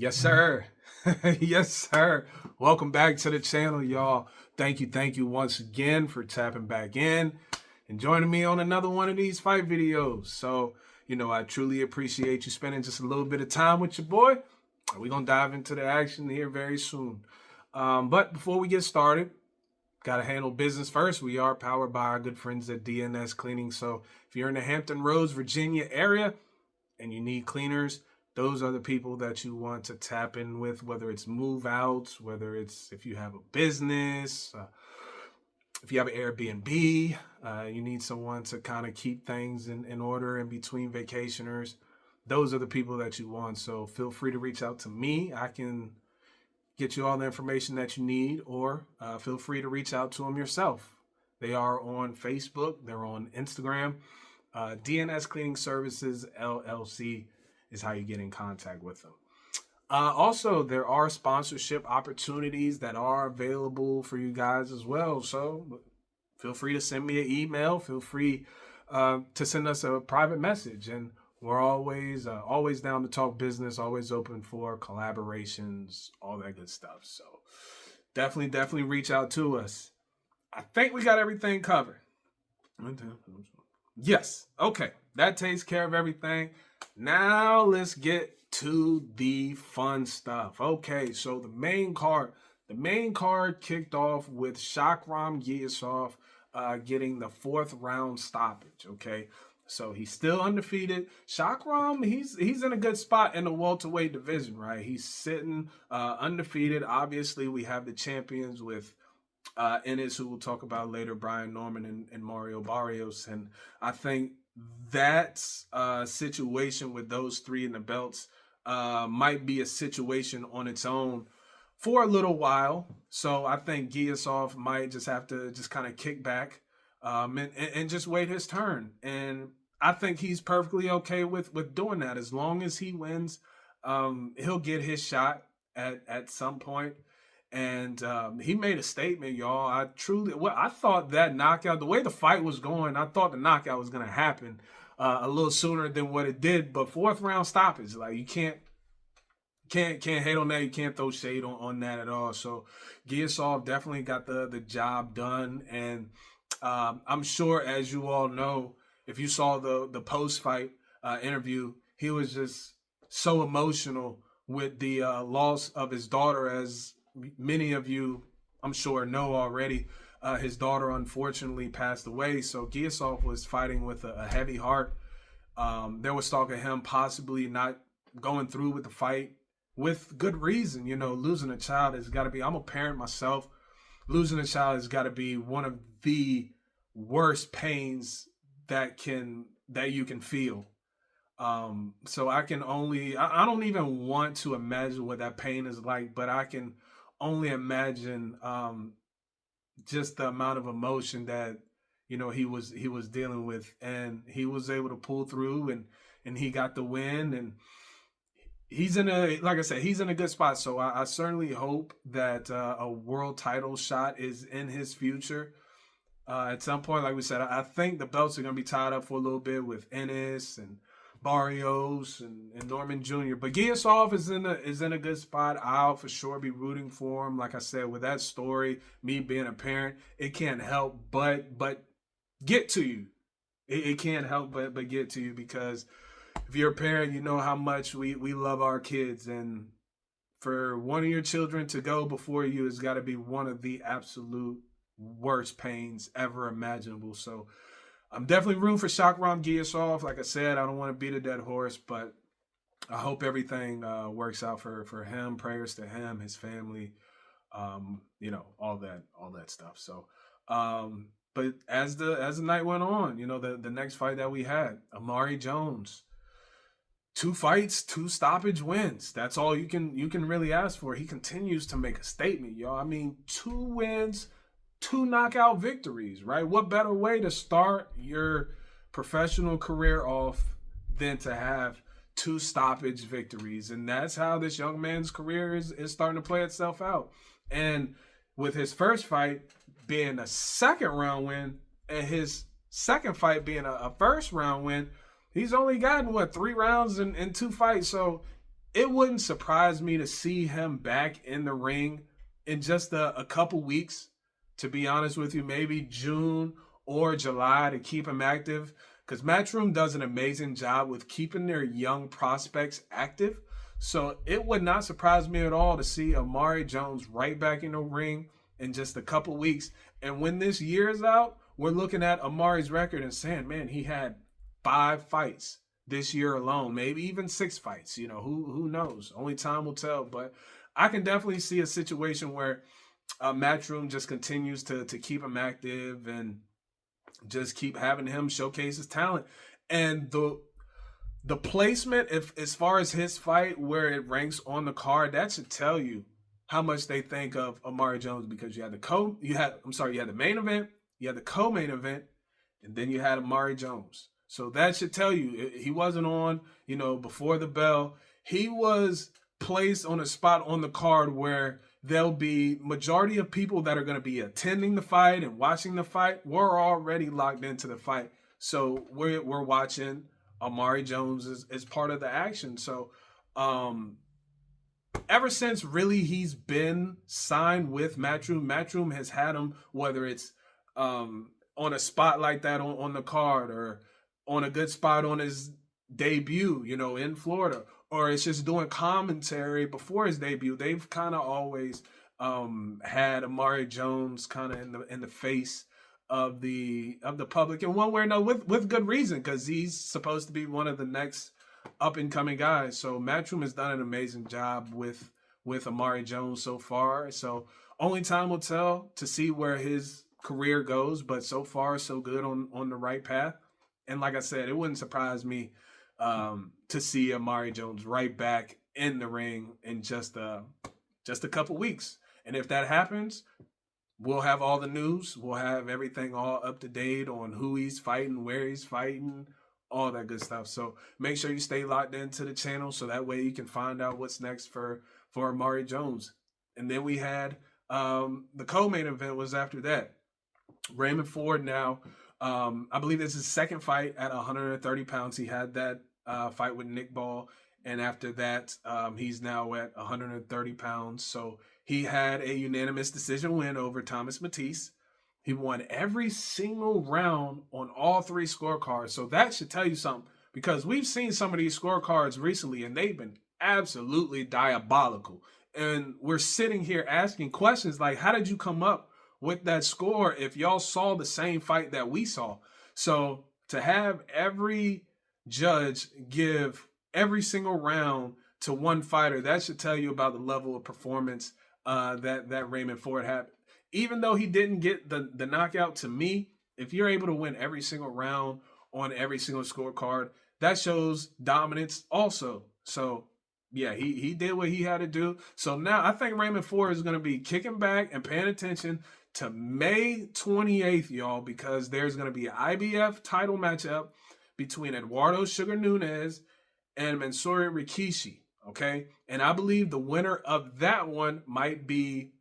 Yes, sir. Yes, sir. Welcome back to the channel, y'all. Thank you once again for tapping back in and joining me on another one of these fight videos. So, I truly appreciate you spending just a little bit of time with your boy. We're going to dive into the action here very soon. But before we get started, got to handle business first. We are powered by our good friends at DNS Cleaning. So if you're in the Hampton Roads, Virginia area and you need cleaners, those are the people that you want to tap in with, whether it's move outs, whether it's if you have a business, if you have an Airbnb, you need someone to kind of keep things in order in between vacationers. Those are the people that you want. So feel free to reach out to me. I can get you all the information that you need, or feel free to reach out to them yourself. They are on Facebook. They're on Instagram. DNS Cleaning Services, LLC is how you get in contact with them. Also, there are sponsorship opportunities that are available for you guys as well. So feel free to send me an email. Feel free to send us a private message. And we're always down to talk business, always open for collaborations, all that good stuff. So definitely reach out to us. I think we got everything covered. Yes. Okay. That takes care of everything. Now let's get to the fun stuff. Okay, so the main card kicked off with Shakhram Giyasov getting the 4th round stoppage. Okay, so he's still undefeated. Shakhram, he's in a good spot in the welterweight division, right? He's sitting undefeated. Obviously, we have the champions with Ennis, who we'll talk about later, Brian Norman and Mario Barrios, and I think that situation with those three in the belts might be a situation on its own for a little while. So I think Giyasov might just have to just kind of kick back and just wait his turn. And I think he's perfectly okay with doing that. As long as he wins, he'll get his shot at some point. And he made a statement, y'all. I thought that knockout, the way the fight was going, I thought the knockout was going to happen a little sooner than what it did. But 4th round stoppage, like you can't hate on that. You can't throw shade on that at all. So Giyasov definitely got the job done. And I'm sure, as you all know, if you saw the post-fight interview, he was just so emotional with the loss of his daughter. As many of you, I'm sure, know already, his daughter unfortunately passed away. So Giyasov was fighting with a heavy heart. There was talk of him possibly not going through with the fight, with good reason. Losing a child has got to be, I'm a parent myself, losing a child has got to be one of the worst pains that you can feel. So I don't even want to imagine what that pain is like, but I can only imagine just the amount of emotion that he was dealing with, and he was able to pull through and he got the win, and he's in a good spot. So I certainly hope that a world title shot is in his future at some point. Like we said, I think the belts are going to be tied up for a little bit with Ennis and Barrios and Norman Jr. But Giyasov is in a good spot. I'll for sure be rooting for him. Like I said, with that story, me being a parent, it can't help but get to you. It can't help but get to you, because if you're a parent, you know how much we love our kids, and for one of your children to go before you has got to be one of the absolute worst pains ever imaginable. So I'm definitely rooting for Shakhram Giyasov. Like I said, I don't want to beat a dead horse, but I hope everything works out for him. Prayers to him, his family, all that stuff. So, but as the night went on, the next fight that we had, Omari Jones, 2 fights, 2 stoppage wins. That's all you can really ask for. He continues to make a statement, y'all. I mean, 2 wins, 2 knockout victories, right? What better way to start your professional career off than to have 2 stoppage victories? And that's how this young man's career is starting to play itself out. And with his first fight being a 2nd round win and his second fight being a 1st round win, he's only gotten 3 rounds in 2 fights. So it wouldn't surprise me to see him back in the ring in just a couple weeks. To be honest with you, maybe June or July to keep him active. Because Matchroom does an amazing job with keeping their young prospects active. So it would not surprise me at all to see Omari Jones right back in the ring in just a couple weeks. And when this year is out, we're looking at Omari's record and saying, man, he had 5 fights this year alone, maybe even 6 fights. Who knows? Only time will tell. But I can definitely see a situation where Matchroom just continues to keep him active and just keep having him showcase his talent. And the placement, if as far as his fight, where it ranks on the card, that should tell you how much they think of Omari Jones, because you had the main event, you had the co-main event, and then you had Omari Jones. So that should tell you he wasn't on, before the bell. He was placed on a spot on the card where there'll be majority of people that are going to be attending the fight and watching the fight. We're already locked into the fight. So we're watching Omari Jones as part of the action. So ever since really he's been signed with Matchroom has had him, whether it's on a spot like that on the card, or on a good spot on his debut, in Florida, or it's just doing commentary before his debut. They've kind of always had Omari Jones kind of in the face of the public in one way or another, with good reason, because he's supposed to be one of the next up and coming guys. So Matchroom has done an amazing job with Omari Jones so far. So only time will tell to see where his career goes, but so far so good, on the right path. And like I said, it wouldn't surprise me to see Omari Jones right back in the ring in just a couple weeks. And if that happens, we'll have all the news. We'll have everything all up to date on who he's fighting, where he's fighting, all that good stuff. So make sure you stay locked into the channel so that way you can find out what's next for Omari Jones. And then we had the co-main event was after that. Raymond Ford now, I believe this is his second fight at 130 pounds. He had that fight with Nick Ball, and after that, he's now at 130 pounds. So he had a unanimous decision win over Thomas Matisse. He won every single round on all 3 scorecards. So that should tell you something, because we've seen some of these scorecards recently, and they've been absolutely diabolical. And we're sitting here asking questions like, how did you come up with that score if y'all saw the same fight that we saw? So to have every judge give every single round to one fighter, that should tell you about the level of performance that Raymond Ford had. Even though he didn't get the knockout, to me, if you're able to win every single round on every single scorecard, that shows dominance also. So yeah, he did what he had to do. So now I think Raymond Ford is going to be kicking back and paying attention to May 28th, y'all, because there's going to be an IBF title matchup between Eduardo Sugar Nunez and Mansouri Rikishi, okay? And I believe the winner of that one might be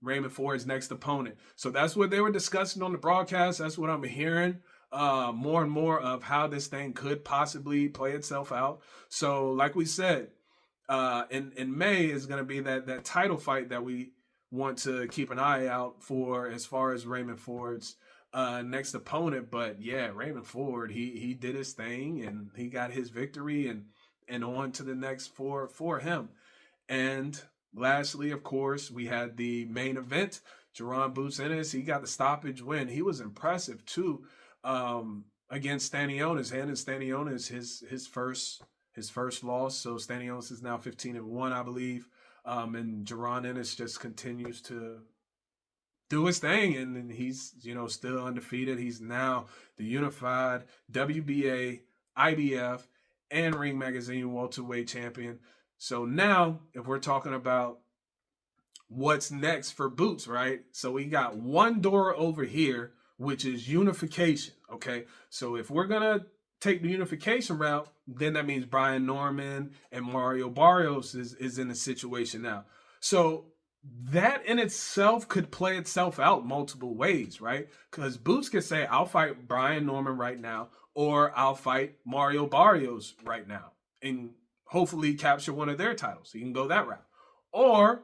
Raymond Ford's next opponent. So that's what they were discussing on the broadcast. That's what I'm hearing, more and more of how this thing could possibly play itself out. So like we said, in May is going to be that title fight that we want to keep an eye out for as far as Raymond Ford's next opponent. But yeah, Raymond Ford, he did his thing and he got his victory, and on to the next for him. And lastly, of course, we had the main event. Jaron Ennis, he got the stoppage win. He was impressive too, against Stanionis. Handing Stanionis his first loss. So Stanionis is now 15-1, I believe. And Jaron Ennis just continues to do his thing, and he's still undefeated. He's now the unified WBA, IBF, and Ring Magazine welterweight champion. So now, if we're talking about what's next for Boots, right? So we got one door over here, which is unification. Okay, so if we're gonna take the unification route, then that means Brian Norman and Mario Barrios is in a situation now. So that in itself could play itself out multiple ways, right? Because Boots could say, I'll fight Brian Norman right now, or I'll fight Mario Barrios right now. And hopefully capture one of their titles. He can go that route. Or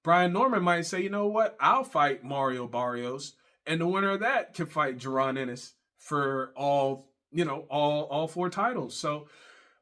Brian Norman might say, you know what, I'll fight Mario Barrios, and the winner of that can fight Jaron Ennis for all, all 4 titles. So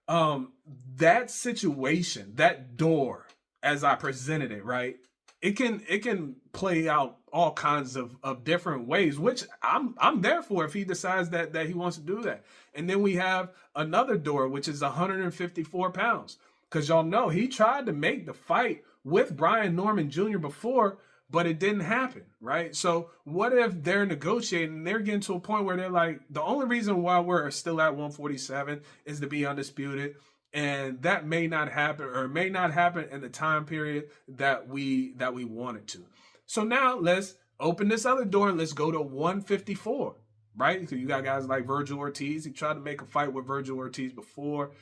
that situation, that door, as I presented it, right, it can play out all kinds of different ways, which I'm there for if he decides that he wants to do that. And then we have another door, which is 154 pounds, because y'all know he tried to make the fight with Brian Norman Jr. before, but it didn't happen, right? So what if they're negotiating and they're getting to a point where they're like, the only reason why we're still at 147 is to be undisputed, and that may not happen, or may not happen in the time period that we want it to. So now let's open this other door and let's go to 154, right? So you got guys like Virgil Ortiz. He tried to make a fight with Virgil Ortiz before.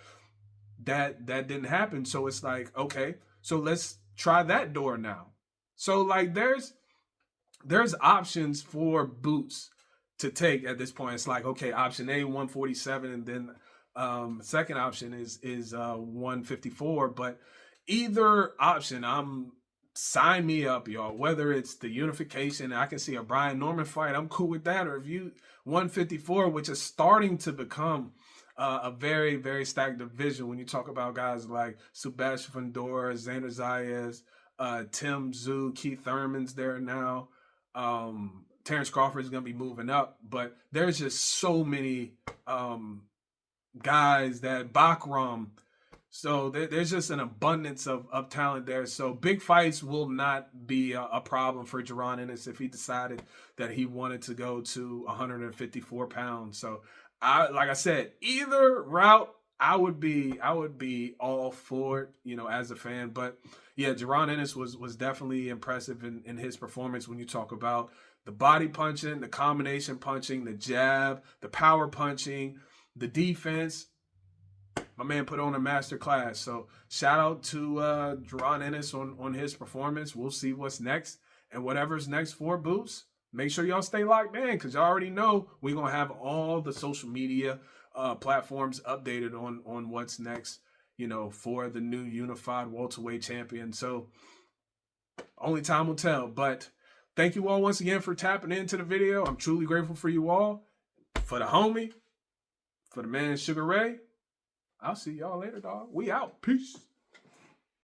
That didn't happen. So it's like, okay, so let's try that door now. So like there's options for Boots to take at this point. It's like, okay, option A, 147, and then second option is 154. But either option, sign me up, y'all. Whether it's the unification, I can see a Brian Norman fight, I'm cool with that. Or if you 154, which is starting to become a very, very stacked division when you talk about guys like Sebastian Fedor, Xander Zayas, Tim Zhu, Keith Thurman's there now. Terrence Crawford is going to be moving up, but there's just so many guys that Bakram. So there's just an abundance of talent there. So big fights will not be a problem for Jaron Ennis if he decided that he wanted to go to 154 pounds. So like I said, either route, I would be all for it, as a fan. But yeah, Jaron Ennis was definitely impressive in his performance when you talk about the body punching, the combination punching, the jab, the power punching, the defense. My man put on a master class. So shout out to Jaron Ennis on his performance. We'll see what's next. And whatever's next for Boots, make sure y'all stay locked in, because y'all already know we're going to have all the social media platforms updated on what's next, for the new unified welterweight champion. So only time will tell. But thank you all once again for tapping into the video. I'm truly grateful for you all. For the homie, for the man Sugar Ray, I'll see y'all later, dog. We out. Peace.